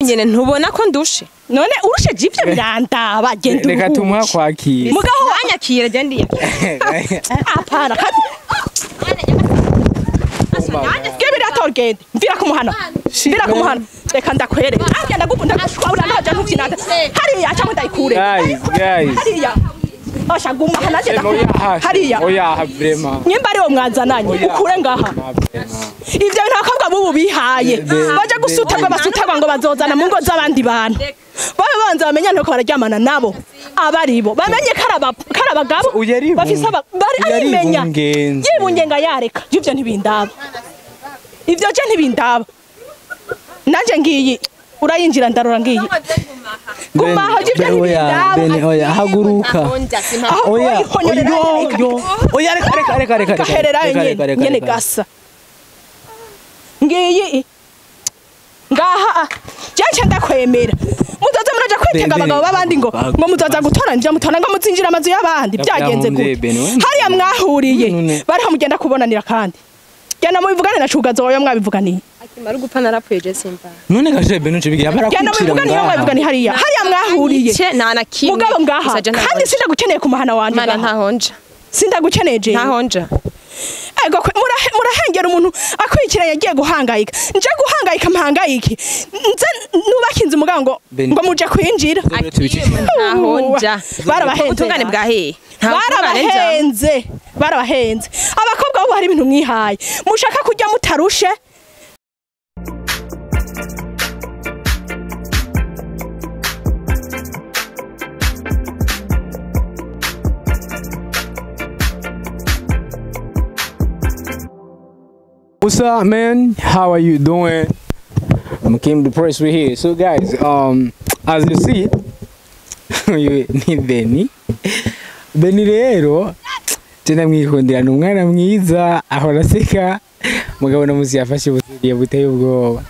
nyene ntubona ko ndushe none urushe jivyo biranda bagenda reka tumuha kwakira mugaho wanyakira gendiye apana kati Gebira torgende mvira kumuhana reka ndakwereka agenda gukunda gushwabura naje ntukinata hariya cyangwa ndayikure guys hariya Osha guma hanaje hariya oya vraiment nyimba ari wo mwazananye ukure ngaha ivyo ntakabwa bubu bihaye baje gusutarwa basutarwa ngo bazozana mu ngo z'abandi bantu babe banza bamenya ntoko bararyamana nabo abaribo bamenye karabagabo bafise bari arimenya yibungenga yareka ivyo ntibindaba ivyo je ntibindaba nanje ngiyi urayinjira ndarora ngiyi gumaho jivyo ntibindaba Benie oya haguruka oya reka kaherera nyene gasa ngiyi ngaha cyanje ndakwemera muzaza muraje kwitega abagabo babandi ngo muzaza gutoranja mutona ngo muzinjira amazu y'abandi byagenze gute hariya mwahuriye bari hamugenda kubonanira kandi genda mubivugane na Cugazo oyo mwabivuganiye akimara gupfa narapweje simba none gaje Benie nje bigira barakwicira genda mubivugane yo mwabivugani hariya mwahuriye nana kimwe mugabo ngaha kandi sindagukeneye ku mahana wanje mana ntahonja sindagukeneje ntahonja ego murahengera umuntu akwikiranye agiye guhangayika nje guhangayika mpangayiki nze nubakinze umugango ngo muje kwinjira ntahonja barabahenze ubutungane bwahe barabahenze abakobwa bo hari ibintu mwihaye mushaka kujya mutarushe What's up, man? How are you doing? I'm Kim the Press right here. So guys, as you see, you need Benie. Benie rero tena mwikundira n'umwana mwiza ahora seka mugabo namuzi yafashe ubutiriye buteye ubwoba.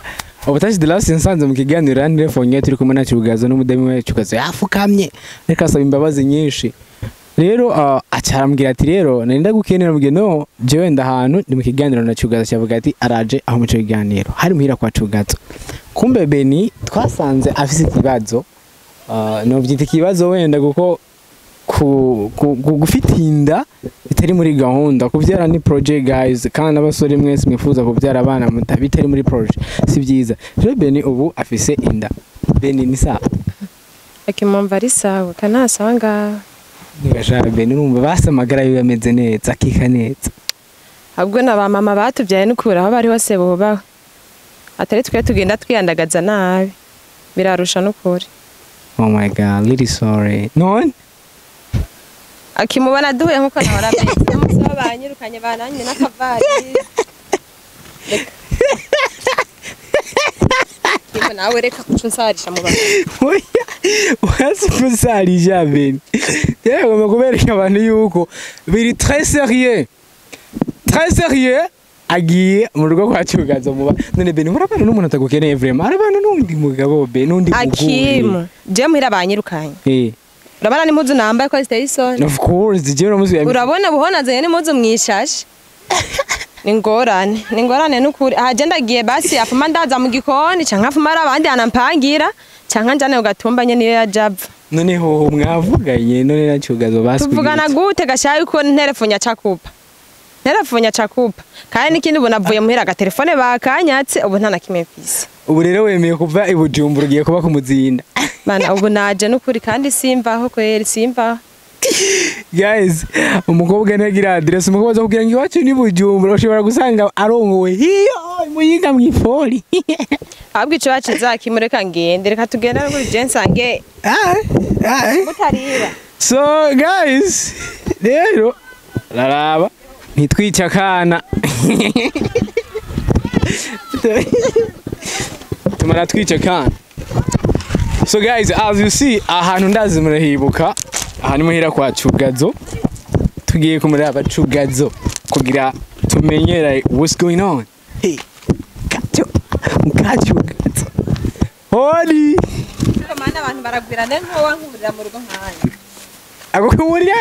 Ubutashi de last nsanze mu kiganiro rande fonye turi kumwe na Cugazo n'umudemi we Cugazo yafukamye reka asaba imbabazi nyinshi. Rero acarambwira ati rero nenda gukenera mugeno jewe ndahantu ndi mu kiganiro na Cugazo cyavuga ati araje aho mu kiganiro hari muhira kwa Cugazo kumbe Benie twasanze afise ikibazo no byita ikibazo wenda guko gufita inda bitari muri gahunda kubyara ni project guys kandi abasore mwese mwifuza kubyara abana mutabitari muri project si byiza rero Benie ubu afise inda Benie ni sawa akimumva ari sawa kanasanga Nigashara Benie numva basamagara yo yameze neza akika neza ahubwo na ba mama batubyaye n'ukuraho bari hose boba atari twe tugenda twiyandagaza nabi birarusha n'ukuri oh my god really sorry none akimubona duhuye nkuko nahora bise musaba banyirukanye bananye n'akavari Kiko nawe reka kucunsarisha mu bantu wasi kusarisha Benie yego mukubereka abantu yuko biri très sérieux agiye mu rugo kwa Cugazo muba none Benie murabana n'umuntu atagukeneye vraiment arabana n'undi mugabo Benie n'undi mugore Akimu je muhira banyirukanye urabona ni muzu nambaye ko ziteye isoni of course je uramuzi urabona buhona zanye ni muzu mwishashe Ningorane n'ukuri agenda giye basi afuma ndaza mu gikoni canka afuma arabandi anampangira canka njane ugatumba nyene niyo yajava none ho mwavuganye none na Cugazo basi tuvugana gute gashaye uko telefonya cakupa kandi n'ikindi bunavuye muhira ga telefone bakanyatse ubu ntana kimefise ubu rero wemeye kuva ibujumbura ugiye kuba kumuzinda bana ubu naje n'ukuri kandi simvaho kweri simvaho guys umukobwa ntagira address umukobwa aza kugira ngo iwacu ni Bujumbura ushobora gusanga arongowe hiyo muyinga mwifori ahubwo ico bacizakimureka ngende reka tugenda kuri jensange mutariba so guys rero laraba nitwica kana tumara twica kana so guys as you see ahantu ndazi murahibuka aha ni muhira kwa Cugazo tugiye kumuraba Cugazo kugira tumenyera what's going on hey Cugazo hodi mana abantu baragwirana nko wankurira mu rugo nkanya ako kumurira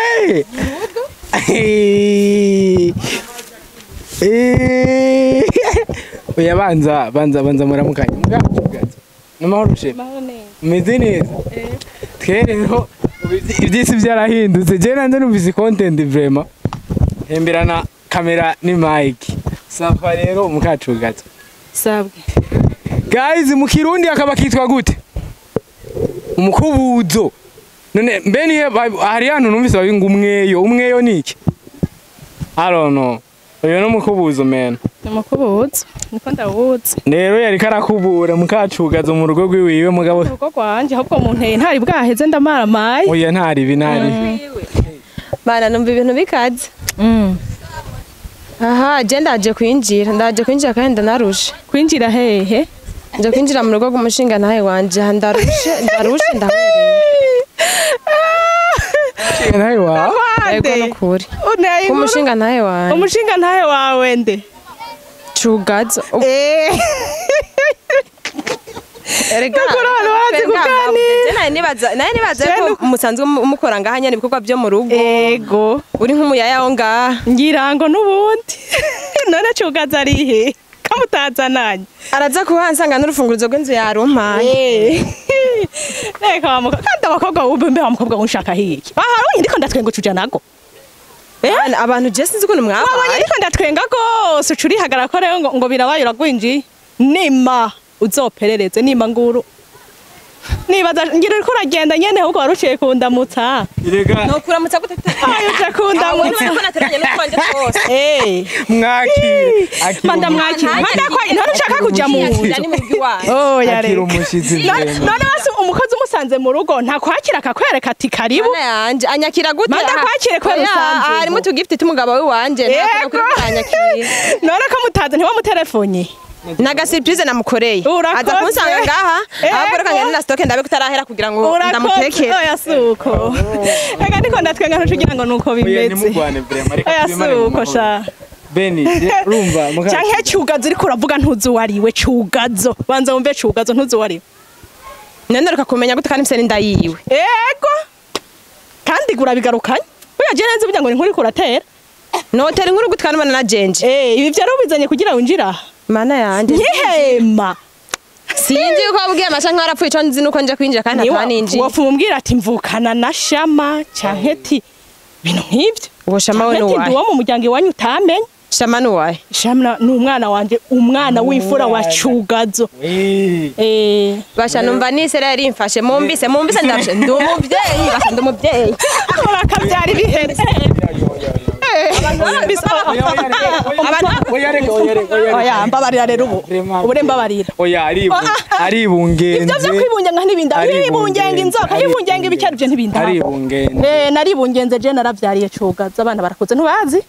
oya banza muramukanye Cugazo Namahoro she. Meze neza. Twerero ibyisi byarahindutse. Je nande numvise content vraiment. Hemberana kamera ni mic. Safa rero mukacugaza. Sabwe. Guys mu Kirundi akaba kitwa gute? Umukubuzo. None Benie hari hano numvise babinga umweyo niki? I don't know. Oyo no mukubuzo man. Umukubuzo niko ndawuzi. Rero yari karakubura mukacugaza mu rugo rwiwiwe mugabo. Urugo kwanje ahubwo mu nteye ntari bwaheze ndamara mayi. Oya ntari binari. Bana numva ibintu bikaze. Aha, je ndaje kwinjira kandi ndanarushe. Kwinjira hehe? Nje kwinjira mu rugo rw'umushinga nawe wanje ndarushe ndahwereye. Nawe wa? Ego nukuri. Unayi. Umushinga nawe wanje. Umushinga nawe wawe nde? Cugazo. Erega. Naye nibaza ko musanzwe umukora ngaha nyane ibikorwa byo mu rugo. Ego. Uri nk'umuyaya wo ngaha. Ngirango nubundi. None Cugazo ari he? Kamutazananye. Araza kuhansanga n'urufunguzo rw'inzu yarumpaye. Eka wamuka kandi abakobwa ubembe wamukobwa unshaka hiki. Aha ndiko ndatwenga cuja nago. Abantu je sinzi ukuntu mwabaye. Wabonye ndiko ndatwenga gose ucuri hagara ko rero ngo birabaye uragwinji. Nima uzoperereze nima nguru. Nibaza ngira uriko uragenda nyene ahubwo waruciye kundamutsa. Irega. No kuramutsa gute? Ayo je kundamutsa. Ko nateranye n'ukwanje twose. Mwakire. Manda mwakire. Manda kwa ntari ushaka kuja mu nzu. Ni mu giwaje. Oh Akira yareka. umushizi. None basi umukozi umusanze mu rugo nta kwakira akakwereka ati karibu. Mana yanje anyakira gute? Manda kwakire kwera usanze. Harimo tugifite umugabo we wanje nakora kuri anyakira. None ko mutaze ntiwamutelefone. Naga surprise namukoreye. Aza kunsanga ngaha. Ahubwo reka ngene na stock ndabe kutarahera kugira ngo ndamutekere. Oya suko. Ega ndiko ndatwenga ntugira ngo nuko bimeze. Oya suko sha. Benie rumva muka. Canke Cugazo uriko uravuga ntuzi wariwe Cugazo. Banza wumve Cugazo ntuzi wariwe. None reka kumenya gute kandi mse ndayiwe. Ego. Kandi gura bigarukanye. Oya je nzi burya ngo ni nkuri kuratera. Notera inkuru gute kandi bana na jenje. Ibi byari ubizanye kugira winjira. Mana yanje. Yihema. Sinzi uko abwiye amasha nkarapfuye cyo nzi nuko nje kwinjira kandi ataninji. Wafumbwira ati mvukana na Shama canke ati bintu nk'ivyo. Uwo Shama we Ndi wo mu muryango iwanyu utamenye. Shama ni wahe? Shama ni umwana wanje umwana w'imfura wa Cugazo. Basha numva nisera yari imfashe mumbise ndarushe ndumuvyeyi basha ndumuvyeyi. Urakabyara ibihere. Oya mbabarira rero ubu mbabarira. Oya aribungenze. Ibyo byo kwibungenga ntibinda. Ibungenga inzoka ibungenga ibikeri byo ntibinda. Aribungenze. Naribungenze je naravyariye Cugazo abana barakuze ntubazi.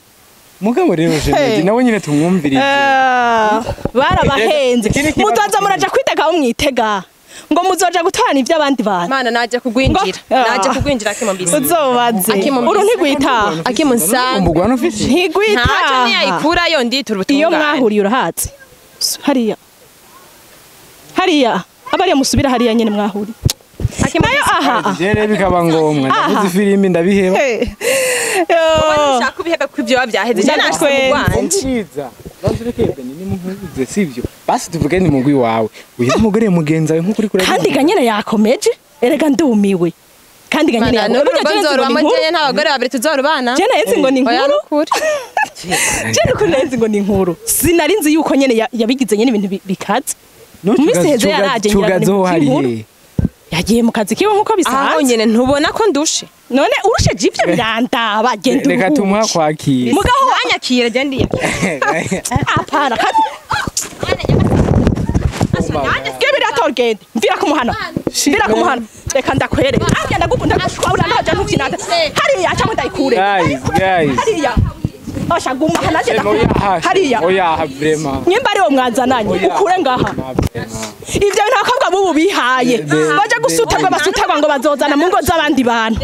Mugabo rero je nawe nyine tumwumvirije. Barabahenze. Muzaza muraja kwitega umwitega. Ngo muzoja gutana ivy'abandi bantu. Mana naje kugwinjira akimumbise. Uzobaze. Uru ntigwita. Akimunsanga. Mbugwa no fisi. Ntigwita. Ntaco niyayikura yo nditura ubutungane. Iyo mwahuriye urahatse. Hariya. Abariya musubira hariya nyene mwahuri. Nayo aha. Jere bikaba ngomwe. Ndavuze filimi ndabiheba. Yo. Nshaka kubiheba kw'ivyo wavyaheze. Je nashwe Mwanza. Bazureke ni muhuze sivyo. Basi tuvuge ni mugwi wawe. Uyu mugore mugenza we nk'ukuri kure. Kandi ganyene yakomeje. Erega ndumiwe. Kandi ganyene yakomeje. N'abagore babiri tuzorubana. Je nayenze ngo ni inkuru. Je nukunenze ngo ni inkuru. Sinari nzi yuko nyene yabigize nyene ibintu bikaze. Mumisi heze yaraje Cugazo hariye. Yagiye mu kazi kiwe nkuko bisanzwe. Aho nyene ntubona ko ndushe. None urushe jivyo birandaba genda. Reka tumuha kwakira. Mugaho wanyakira je ndiye. Apana kati. Gebira torgende. Mvira kumuhana. Mvira kumuhana. Reka ndakwere. Agenda gukunda gushwabura naje ntukinata. Hariya cyangwa ndayikure. Guys. Hariya. Osha guma hanaje hariya. Oya vraiment. Nyimba ari wo mwazananye ukure ngaha. Ivyo ntakabwa bubu bihaye. Baje gusutarwa basutarwa ngo bazozana mu ngo z'abandi bantu.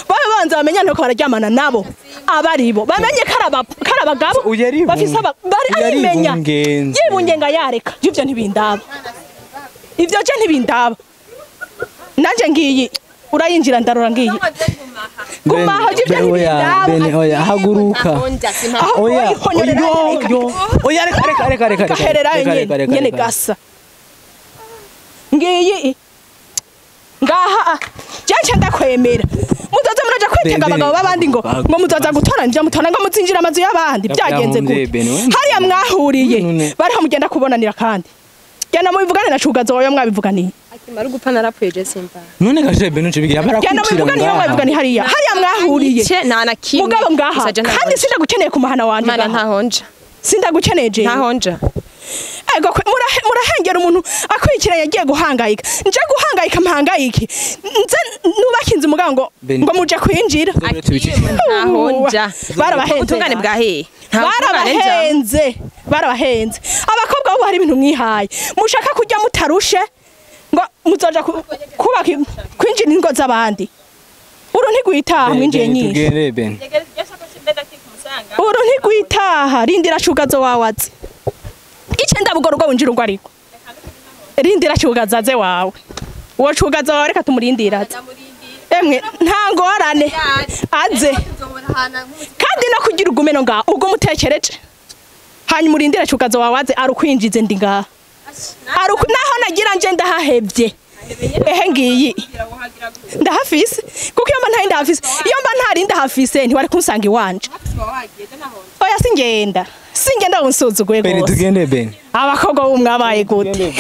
Babe banza bamenya ntoko bararyamana nabo. Abaribo bamenye karabagabo. Bafise bari arimenya. Yibungenga yareka. Ivyo ntibindaba. Ivyo je ntibindaba. Nanje ngiyi urayinjira ndarora ngiyi. Gumaho jivyo ntibindaba. Benie oya haguruka. Oya reka. Nyene gasa. ngiyi ngaha cyaje ndakwemera muzoza muraja kwitega abagabo babandi ngo muzoza gutora nje mutora ngo muzinjira amazu y'abandi byagenze gute hariya mwahuriye bariho mugenda kubonanira kandi genda mubivugane na Cugazo wayo mwabivuganiye akimara gupfa narapweje simba none gaje Benie cibigira barakwicira genda mubivugane mwabivugani hariya mwahuriye nta na kimwe mugabo ngaha kandi sinda gukeneye ku mahana wanje mana ntahonja sinda gukeneje ntahonja ego murahengera umuntu akwikira yagiye guhangayika nje guhangayika mpangayiki nze nubaka inzu mugabo ngo muje kwinjira ntahonja barabahenze ubutungane bwahe barabahenze abakobwa bo hari ibintu mwihaye mushaka kujya mutarushe ngo muzoja kubaka kwinjira ingo z'abandi uru ntigwitaha mwinjiye nyinshi uru ntigwitaha rindira Cugazo wawaze icenda bugorwa winjira ngo ariko rindira Cugazo aze wawe uwo Cugazo wawe reka tumurindira emwe ntangorane aze kandi no kugira ugumeno nga ubwo mutekereje hanyuma urindira Cugazo wawaze arukwinjize ndi ngaha naho nagira nje ndahahevye ehe ngiyi ndahafise kuko iyo mba ntari ndahafise iyo mba ntari ndahafise ntiwari kunsanga iwanje oya singenda unsuzuguye gose Benie tugende Benie abakobwa b'umwabaye gute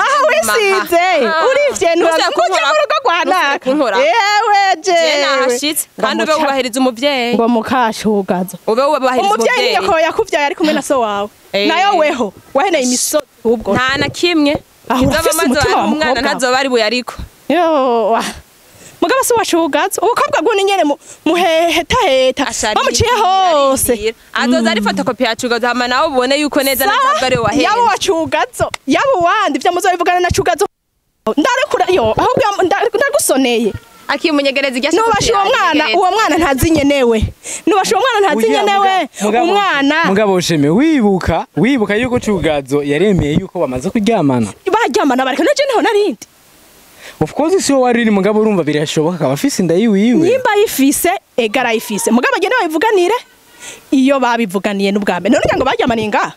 aha wisize urivye ntukugira urugo rwanaka yewe je nahashitse kandi ube wubahiriza umuvyeyi ngo mukashugaza ube wubahiriza umuvyeyi yako yakuvyaye ari kumwe na so wawe nayo weho waheneye imisozi ubwo nta na kimwe umwana ntazoba ari buye ariko yo mugabo se washugaza ubukobwa bw'uni nyene muheheta bamuciye hose azoza ari fotokopi ya Cugazo hama nawe ubone yuko neza ntabwo ari wahenze yabo wa Cugazo yabo wandi vya muzobivugana na Cugazo ndarekura yo ahubwo ndagusoneye akimunyegereza igya nubasha uwo mwana ntazinye newe nubasha uwo mwana ntazinye newe umwana mugabo sheme wibuka yuko Cugazo yaremeye yuko bamaze kuryamana baryamana bareka naje niho narindi of course siyo wariri mugabo urumva birashoboka akaba afise inda yiwiwe nimba yifise egara yifise mugabo agenda babivuganire iyo babivuganiye n'ubwambe none ngo baryamaniye nga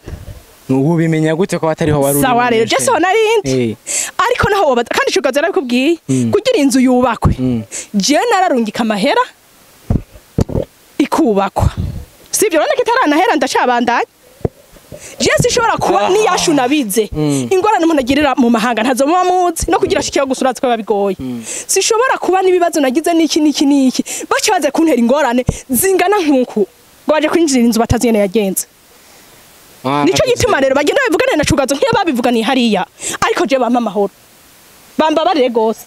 ubu bimenya gute ko batariho waruri sawa rero je so narindi ariko naho wobaza kandi Cugazo yarabikubwiye kugira inzu yubakwe je nararungika amahera ikubakwa sivyo none kitaranahera ndacabandanye Jesi shobora kuba niyashu nabize ingorane umuntu agirira mu mahanga ntazo muba muzi no kugira shikiyo gusura twa bigoye sishobora kuba nibibazo nagize niki bacaze kuntera ingorane zingana nkuku gwaje kwinjira inzu bataziyene yagenze nico gituma rero bagenda bivugane na Cugazo nkiye babivuganiye hariya ariko je bampa amahoro bambabarire gose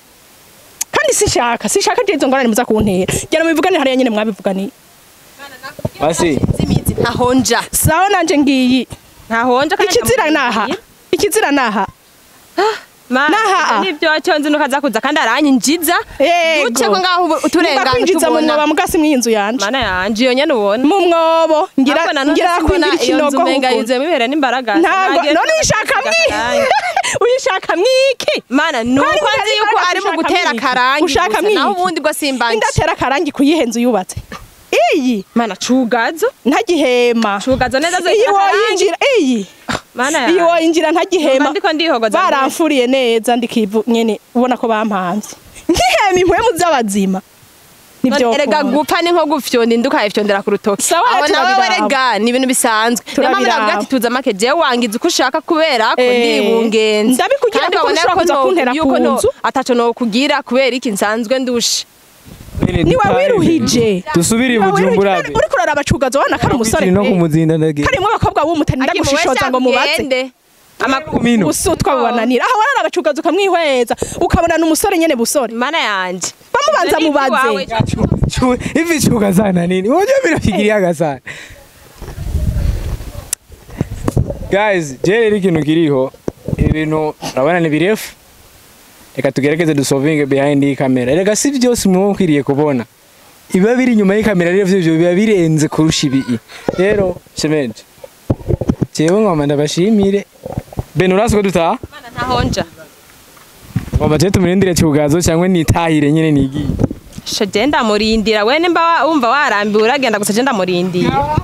kandi sishaka je izo ngorane muza kuntera gera mubivugane hariya nyene mwabivuganiye basi ntahonja sawa nanje ngiyi ntahonja kandi ikizira naha naha nibyo wacyonze nukaza kuza kandi aranyinjiza duce ko ngaho uturengana tubona mu mugasi mw'inzu yanje mana yanje iyo nyene ubona mu mwobo ngira kwingira ikinogo menga yuze mibere n'imbaraga ntabwo none uyishaka mwiki mana nuko azi yuko ari mu gutera karangi ushaka mwiki naho ubundi bwo simbangi indatera karangi kuyihenze yubatse iyi mana Cugazo ntagihema Cugazo neza zo yinjira iyi mana iyo yinjira ntagihema ndiko ndihogoza baramfuriye neza ndikivu nyene ubona ko bampamvye nkihema impwemu z'abazima nibyo erega gupfa ni nko gufyonda induka yifyondera ku rutoki aho nawe erega ni ibintu bisanzwe namwe navuga ati tuza make je wangiza uko ushaka kubera ko ndibungenze ndabikugira ko ushaka kuza kuntera ku nzu ataco no kugira kubera iki nsanzwe ndushe niwe wiruhije dusubire Bujumbura uri kuraraba Cugazo wana kari umusore no kumuzinda ndage kari mu bakobwa b'umutani ndagushishoza ngo mubaze amakumino usutwa bubananira aho wararaba Cugazo kamwihweza ukabona n'umusore nyene busore mana yanje bamubanza mubaze hivi Cugazana nini woje birafikiria gasana guys jere ikintu kiriho ibintu urabona ni birefu reka tugerageze dusolvinge behind iyi kamera rega si byose mwukwiriye kubona iba biri inyuma y'ikamera rero byo biba birenze kurusha ibi rero shemeje jewe ngoma ndabashimire Benie urasko dutaha mana ntahonja ngoma je tumurindire Cugazo cyangwa nitahire nyene nigiye shaje ndamurindira we nimba wumva warambiwe uragenda gusa je ndamurindira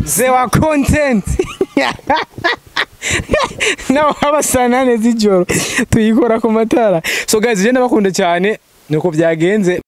ze wa content naho haba saa 8 z'ijoro tuyikora ku matara. So guys je ndabakunda cyane nuko byagenze.